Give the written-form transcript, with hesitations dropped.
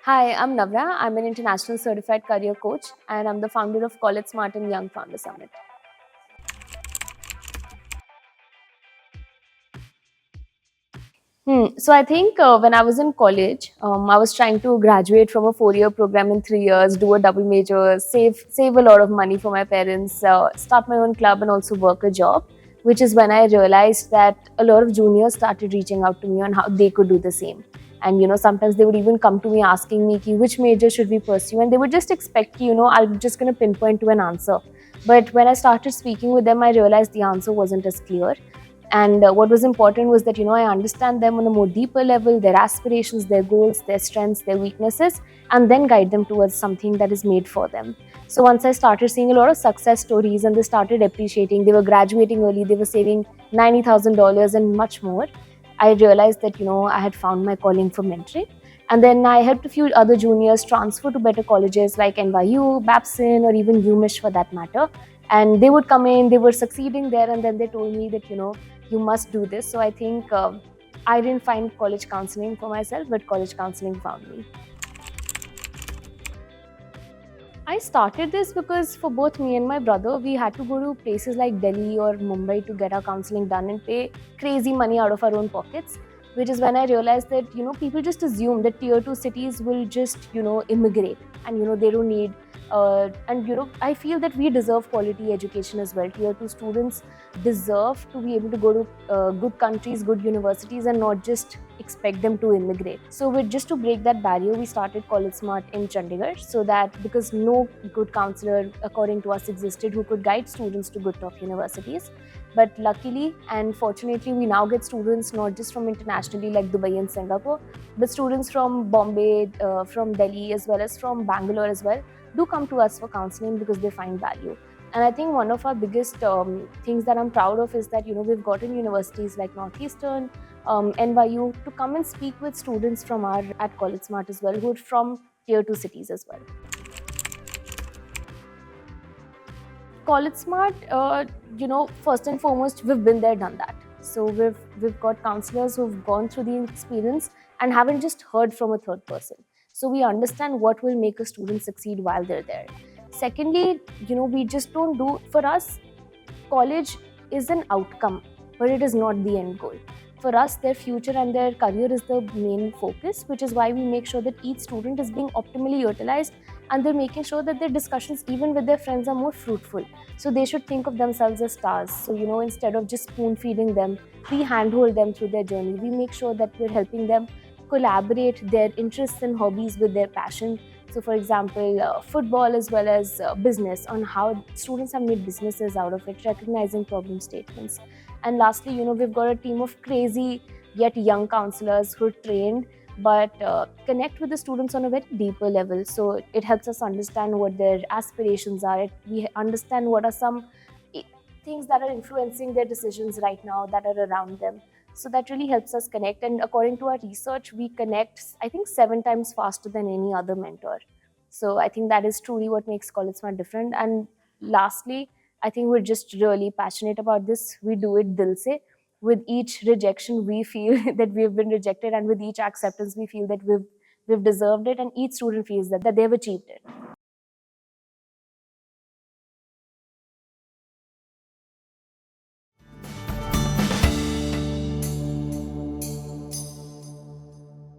Hi, I'm Navra. I'm an international certified career coach and I'm the founder of College Smart and Young Founder Summit. So I think when I was in college, I was trying to graduate from a 4-year program in 3 years, do a double major, save a lot of money for my parents, start my own club, and also work a job. Which is when I realized that a lot of juniors started reaching out to me on how they could do the same. And sometimes they would even come to me asking me, "Ki, which major should we pursue?" And they would just expect, I'm just going to pinpoint to an answer. But when I started speaking with them, I realized the answer wasn't as clear. And what was important was that I understand them on a more deeper level, their aspirations, their goals, their strengths, their weaknesses, and then guide them towards something that is made for them. So once I started seeing a lot of success stories and they started appreciating, they were graduating early, they were saving $90,000 and much more, I realized that I had found my calling for mentoring. And then I helped a few other juniors transfer to better colleges like NYU, Babson, or even UMich for that matter. And they would come in, they were succeeding there, and then they told me that you must do this. So I think I didn't find college counseling for myself, but college counseling found me. I started this because for both me and my brother, we had to go to places like Delhi or Mumbai to get our counseling done and pay crazy money out of our own pockets. Which is when I realized that people just assume that tier two cities will just immigrate, and they don't need. And I feel that we deserve quality education as well. Tier two students deserve to be able to go to good countries, good universities, and not just expect them to immigrate. So with just to break that barrier, we started College Smart in Chandigarh, so that because no good counselor according to us existed who could guide students to good top universities. But luckily and fortunately, we now get students not just from internationally like Dubai and Singapore, but students from Bombay, from Delhi, as well as from Bangalore as well, do come to us for counseling because they find value. And I think one of our biggest things that I'm proud of is that we've gotten universities like Northeastern, NYU to come and speak with students from our at College Smart as well, who are from tier two cities as well. College Smart, first and foremost, we've been there, done that. So we've got counselors who've gone through the experience and haven't just heard from a third person. So we understand what will make a student succeed while they're there. Secondly, we just don't do for us. College is an outcome, but it is not the end goal. For us, their future and their career is the main focus, which is why we make sure that each student is being optimally utilized, and they're making sure that their discussions, even with their friends, are more fruitful. So they should think of themselves as stars. So, instead of just spoon feeding them, we handhold them through their journey. We make sure that we're helping them collaborate their interests and hobbies with their passion. So, for example, football as well as business, on how students have made businesses out of it, recognizing problem statements. And lastly, we've got a team of crazy yet young counselors who are trained but connect with the students on a very deeper level. So it helps us understand what their aspirations are. We understand what are some i- things that are influencing their decisions right now that are around them. So that really helps us connect. And according to our research, we connect, I think, 7 times faster than any other mentor. So I think that is truly what makes College Smart different. And lastly, I think we're just really passionate about this. We do it dil se. With each rejection, we feel that we've been rejected, and with each acceptance, we feel that we've deserved it, and each student feels that they've achieved it.